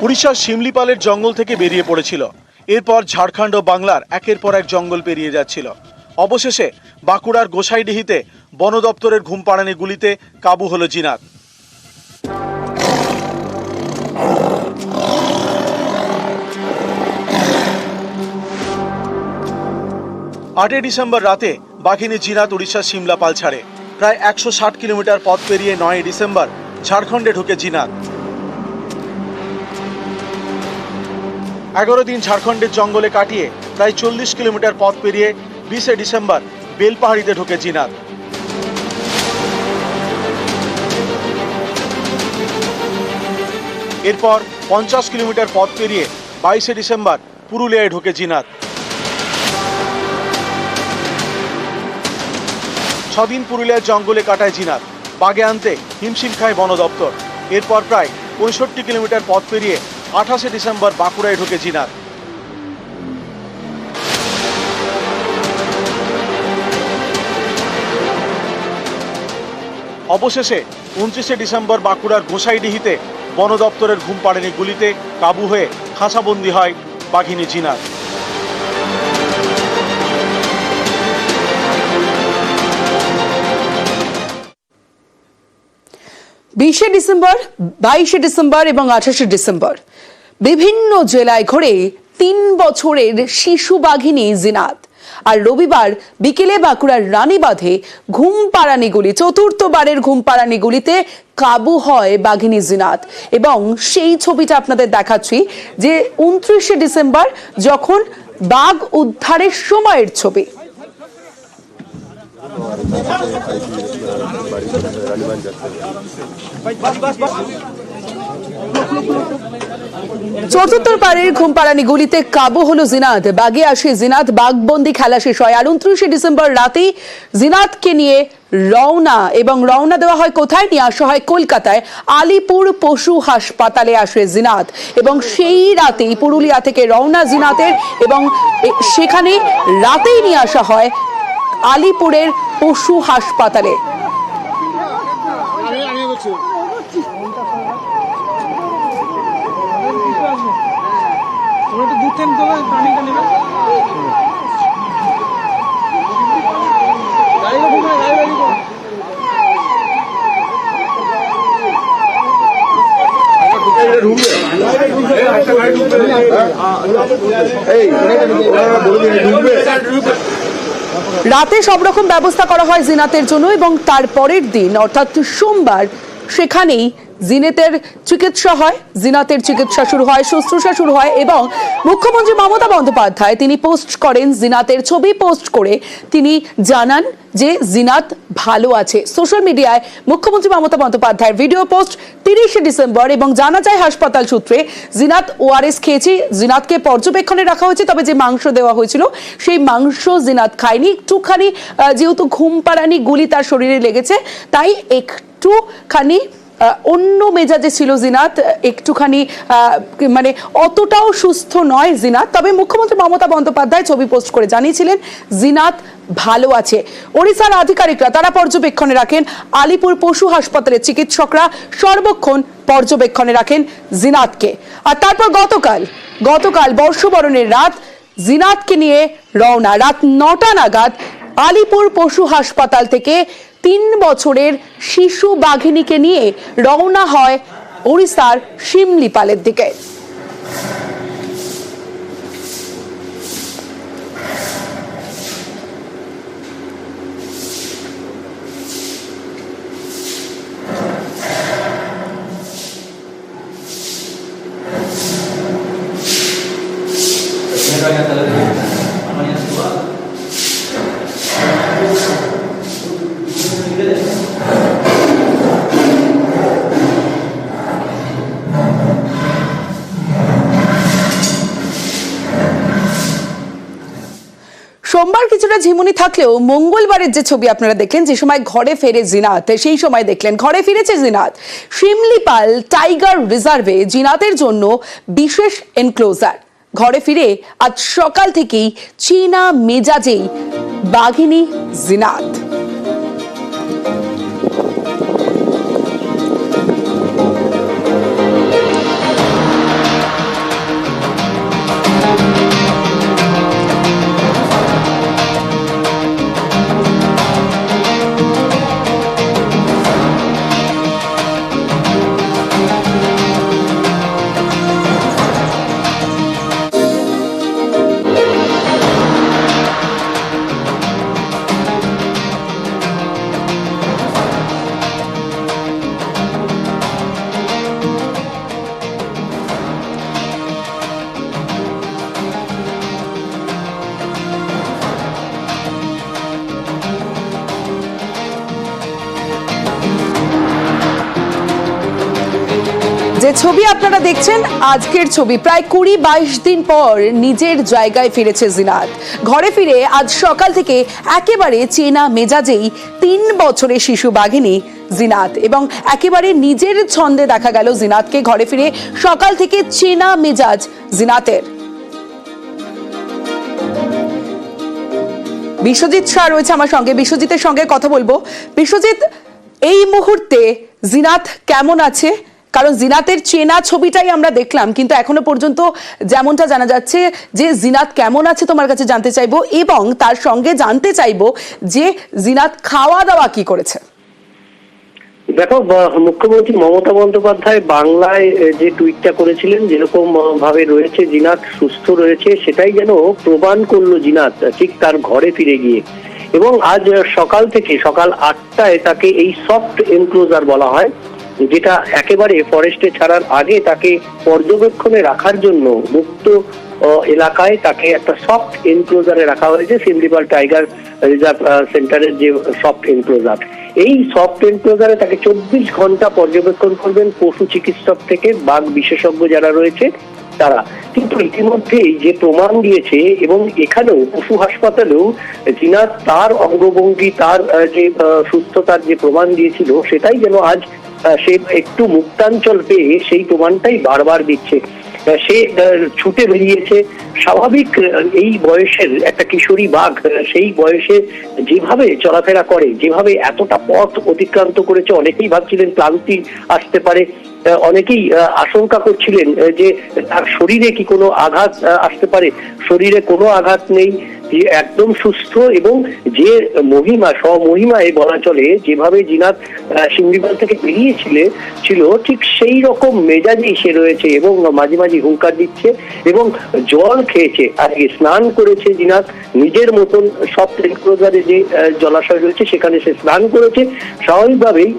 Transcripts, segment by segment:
উড়িষ্যার শিমলিপালের জঙ্গল থেকে বেরিয়ে পড়েছিল। এরপর ঝাড়খণ্ড ও বাংলার একের পর এক জঙ্গল পেরিয়ে যাচ্ছিল। অবশেষে বাঁকুড়ার গোসাইডিহিতে বন দপ্তরের ঘুমপাড়ানি গুলিতে কাবু হলো জিনাত। 8 ডিসেম্বর রাতে বাঘিনী জিনাত উড়িষ্যার শিমলাপাল ছাড়ে। প্রায় 160 কিলোমিটার পথ পেরিয়ে 9 ডিসেম্বর ঝাড়খণ্ডে ঢুকে জিনাত। 11 দিন ঝাড়খণ্ডের জঙ্গলে কাটিয়ে প্রায় 40 কিলোমিটার পথ পেরিয়ে 20 ডিসেম্বর বেলপাহাড়িতে ঢোকে জিনাত। এরপর 50 কিলোমিটার পথ পেরিয়ে 22 ডিসেম্বর পুরুলিয়ায় ঢোকে জিনাত। 6 দিন পুরুলিয়ার জঙ্গলে কাটায় জিনাত। বাগে আনতে হিমশিম খায় বন দপ্তর। এরপর প্রায় 65 কিলোমিটার পথ পেরিয়ে 28 ডিসেম্বর বাঁকুড়ায় ঢোকে জিনাত। অবশেষে 29 ডিসেম্বর বাঁকুড়ার গোসাইডিহিতে বন দপ্তরের ঘুমপাড়ানি গুলিতে কাবু হয়ে খাঁচাবন্দি হয় বাঘিনী জিনাত। বিশে ডিসেম্বর, 22 ডিসেম্বর এবং 28 ডিসেম্বর বিভিন্ন জেলায় ঘুরে 3 বছরের শিশু বাঘিনী জিনাত। আর রবিবার বিকেলে বাঁকুড়ার রানীবাঁধে ঘুমপাড়ানি গুলি, চতুর্থবারের ঘুমপাড়ানি গুলিতে কাবু হয় বাঘিনী জিনাত। এবং সেই ছবিটা আপনাদের দেখাচ্ছি, যে 29 ডিসেম্বর যখন বাঘ উদ্ধারের সময়ের ছবি। চতুর্থবারের ঘুমপাড়ানি গুলিতে কাবু হলো জিনাত। বাগে আসে জিনাত, বাঘবন্দি খেলা শেষ হয়। আর 29 ডিসেম্বর রাতেই জিনাতকে নিয়ে রওনা দেওয়া হয় কোথায়? নিয়ে আসা হয় কলকাতায় আলিপুর পশু হাসপাতালে আসে জিনাত। এবং সেই রাতেই পুরুলিয়া থেকে রওনা জিনাতের, এবং সেখানে রাতেই নিয়ে আসা হয় আলিপুরের পশু হাসপাতালে। রাতে সব রকম ব্যবস্থা করা হয় জিনাতের জন্য, এবং তারপরের দিন অর্থাৎ সোমবার সেখানেই জিনাতের চিকিৎসা হয়, জিনাতের চিকিৎসা শুরু হয়, শুশ্রূষা শুরু হয়। এবং মুখ্যমন্ত্রী মমতা বন্দ্যোপাধ্যায় তিনি পোস্ট করেন, জিনাতের ছবি পোস্ট করে তিনি জানান যে জিনাত ভালো আছে। সোশ্যাল মিডিয়ায় মুখ্যমন্ত্রী মমতা বন্দ্যোপাধ্যায়ের ভিডিও পোস্ট 30 ডিসেম্বর, এবং জানা যায় হাসপাতাল সূত্রে জিনাত ওআরএস খেয়েছে। জিনাতকে পর্যবেক্ষণে রাখা হয়েছে, তবে যে মাংস দেওয়া হয়েছিল সেই মাংস জিনাত খায়নি। একটুখানি যেহেতু ঘুমপাড়ানি গুলি তার শরীরে লেগেছে, তাই একটুখানি অন্য মেজাজে ছিল জিনাত, একটুখানি মানে অতটাও সুস্থ নয় জিনাত। তবে মুখ্যমন্ত্রী মমতা বন্দ্যোপাধ্যায় ছবি পোস্ট করে জানিয়েছিলেন জিনাত ভালো আছে। ওড়িশার আধিকারিকরা তারা পর্যবেক্ষণে রাখেন, আলিপুর পশু হাসপাতালের চিকিৎসকরা সর্বক্ষণ পর্যবেক্ষণে রাখেন জিনাতকে। আর তারপর গতকাল বর্ষবরণের রাত জিনাতকে নিয়ে রওনা। রাত 9টা নাগাদ আলিপুর পশু হাসপাতাল থেকে 3 বছরের শিশু বাঘিনীকে নিয়ে রওনা হয় ওড়িশার শিমলিপালের দিকে। সোমবার কিছুটা ঝিমুনি থাকলেও মঙ্গলবারের যে ছবি আপনারা দেখলেন, যে সময় ঘরে ফেরে জিনাত, সেই সময় দেখলেন ঘরে ফিরেছে জিনাত। শিমলিপাল টাইগার রিজার্ভে জিনাতের জন্য বিশেষ এনক্লোজার। ঘরে ফিরে আজ সকাল থেকেই চীনা মেজাজেই বাঘিনী জিনাত। যে ছবি আপনারা দেখছেন আজকের ছবি, প্রায় 20-22 দিন পর নিজের জায়গায় ফিরেছে জিনাত। ঘরে ফিরে আজ সকাল থেকে একেবারে চেনা মেজাজেই 3 বছরের শিশু বাঘিনী জিনাত, এবং একেবারে নিজের ছন্দে দেখা গেল জিনাতকে। ঘরে ফিরে সকাল থেকে চেনা মেজাজ জিনাতের। বিশ্বজিৎ শাহ রয়েছে আমার সঙ্গে, বিশ্বজিতের সঙ্গে কথা বলবো। বিশ্বজিৎ, এই মুহূর্তে জিনাত কেমন আছে? কারণ জিনাতের চেনা ছবিটাই আমরা দেখলাম, কিন্তু এখনো পর্যন্ত যেমনটা জানা যাচ্ছে যে জিনাত কেমন আছে তোমার কাছে জানতে চাইবো, এবং তার সঙ্গে জানতে চাইবো যে জিনাত খাওয়া দাওয়া কি করেছে। দেখো, মুখ্যমন্ত্রী মমতা বন্দ্যোপাধ্যায় বাংলায় যে টুইটটা করেছিলেন, যেরকম ভাবে রয়েছে জিনাত, সুস্থ রয়েছে, সেটাই যেন প্রমাণ করলো জিনাত ঠিক তার ঘরে ফিরে গিয়ে। এবং আজ সকাল থেকে সকাল 8টায় তাকে এই সফট এনক্লোজার বলা হয়, যেটা একেবারে ফরেস্টে ছাড়ার আগে তাকে পর্যবেক্ষণে রাখার জন্য মুক্ত এলাকায় তাকে একটা সফট এনক্লোজারে রাখা হয়েছে, সিমলিপাল টাইগার রিজার্ভ সেন্টারের যে সফট এনক্লোজার। এই সফট এনক্লোজারে তাকে 24 ঘন্টা পর্যবেক্ষণ করবেন পশু চিকিৎসক থেকে বাঘ বিশেষজ্ঞ যারা রয়েছে তারা। কিন্তু ইতিমধ্যেই যে প্রমাণ দিয়েছে, এবং এখানেও পশু হাসপাতালেও জিনাত তার অঙ্গভঙ্গি, তার যে সুস্থতার যে প্রমাণ দিয়েছিল, সেটাই যেন আজ সে একটু মুক্তাঞ্চল পেয়ে সেই প্রমাণটাই বারবার দিচ্ছে। সে ছুটে বেরিয়েছে। স্বাভাবিক এই বয়সের একটা কিশোরী বাঘ সেই বয়সে যেভাবে চলাফেরা করে, যেভাবে এতটা পথ অতিক্রান্ত করেছে, অনেকেই ভাবছিলেন ক্লান্তি আসতে পারে, অনেকেই আশঙ্কা করছিলেন যে তার শরীরে কি কোনো আঘাত আসতে পারে। শরীরে কোনো আঘাত নেই, একদম সুস্থ, এবং যে মহিমা স্বমহিমায় বলা চলে, যেভাবে জিনাত সিমলিপাল থেকে বেরিয়েছিল ঠিক সেই রকম মেজাজেই সে রয়েছে, এবং মাঝে মাঝে হুঙ্কার দিচ্ছে এবং জল খেয়েছে। আজকে স্নান করেছে জিনাত নিজের মতন, সব এনক্লোজারে যে জলাশয় রয়েছে সেখানে সে স্নান করেছে। স্বাভাবিকভাবেই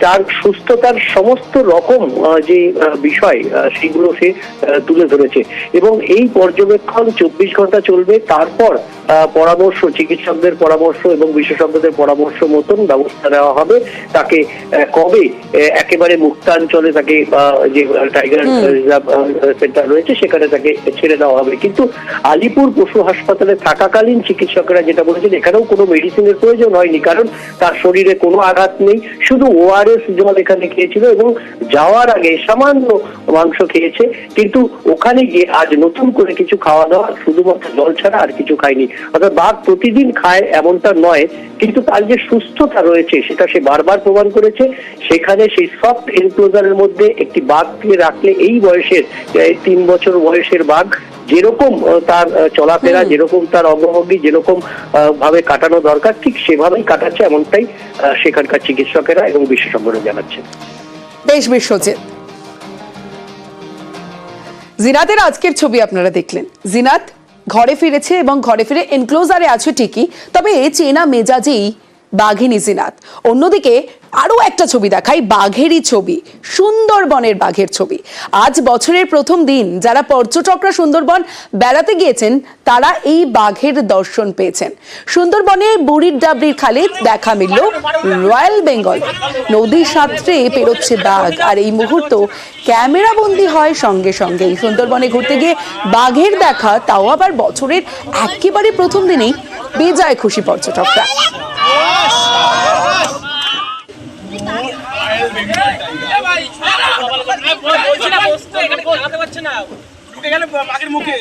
তার সুস্থতার সমস্ত রকম যে বিষয় সেগুলো সে তুলে ধরেছে, এবং এই পর্যবেক্ষণ 24 ঘন্টা চলবে। তারপর পরামর্শ, চিকিৎসকদের পরামর্শ এবং বিশেষজ্ঞদের পরামর্শ মতন ব্যবস্থা নেওয়া হবে। তাকে কবে একেবারে মুক্তাঞ্চলে তাকে যে টাইগার রিজার্ভ সেন্টার রয়েছে সেখানে তাকে ছেড়ে দেওয়া হবে। কিন্তু আলিপুর পশু হাসপাতালে থাকাকালীন চিকিৎসকরা যেটা বলেছেন, এখানেও কোনো মেডিসিনের প্রয়োজন হয়নি, কারণ তার শরীরে কোনো আঘাত নেই। শুধু ORS জল এখানে খেয়েছিল এবং যাওয়ার আগে সামান্য মাংস খেয়েছে, কিন্তু ওখানে গিয়ে আজ নতুন করে কিছু খাওয়া দাওয়া, শুধুমাত্র জল ছাড়া আর কিছু খায়নি। অর্থাৎ বাঘ প্রতিদিন খায় এমনটা নয়, কিন্তু তার যে সুস্থতা রয়েছে সেটা সে বারবার প্রমাণ করেছে। সেখানে সেই সফট এনক্লোজারের মধ্যে একটি বাঘকে রাখলে, এই বয়সের 3 বছর বয়সের বাঘ যেরকম তার চলাফেরা, যেরকম তার অঙ্গভঙ্গি, যেরকম ভাবে কাটানো দরকার, ঠিক সেভাবেই কাটাচ্ছে, এমনটাই সেখানকার চিকিৎসকেরা এবং বিশেষজ্ঞরা জানাচ্ছেন। বেশ, বিশ্বজিৎ, জিনাতের আজকের ছবি আপনারা দেখলেন। জিনাত ঘরে ফিরেছে এবং ঘরে ফিরে এনক্লোজারে আছে ঠিকই, তবে চেনা মেজাজেই বাঘিনী জিনাত। অন্যদিকে আরো একটা ছবি দেখাই, বাঘেরই ছবি, সুন্দরবনের বাঘের ছবি। আজ বছরের প্রথম দিন যারা পর্যটকরা সুন্দরবন বেড়াতে গিয়েছেন তারা এই বাঘের দর্শন পেয়েছেন। সুন্দরবনে বুড়ির ডাবরির খালে দেখা মিলল রয়্যাল বেঙ্গল। নদীর সাঁতরে পেরোচ্ছে বাঘ, আর এই মুহূর্ত ক্যামেরা বন্দী হয় সঙ্গে সঙ্গে। সুন্দরবনে ঘুরতে গিয়ে বাঘের দেখা, তাও আবার বছরের একেবারে প্রথম দিনেই, বেজায় খুশি পর্যটকরা। বাঘের মুখে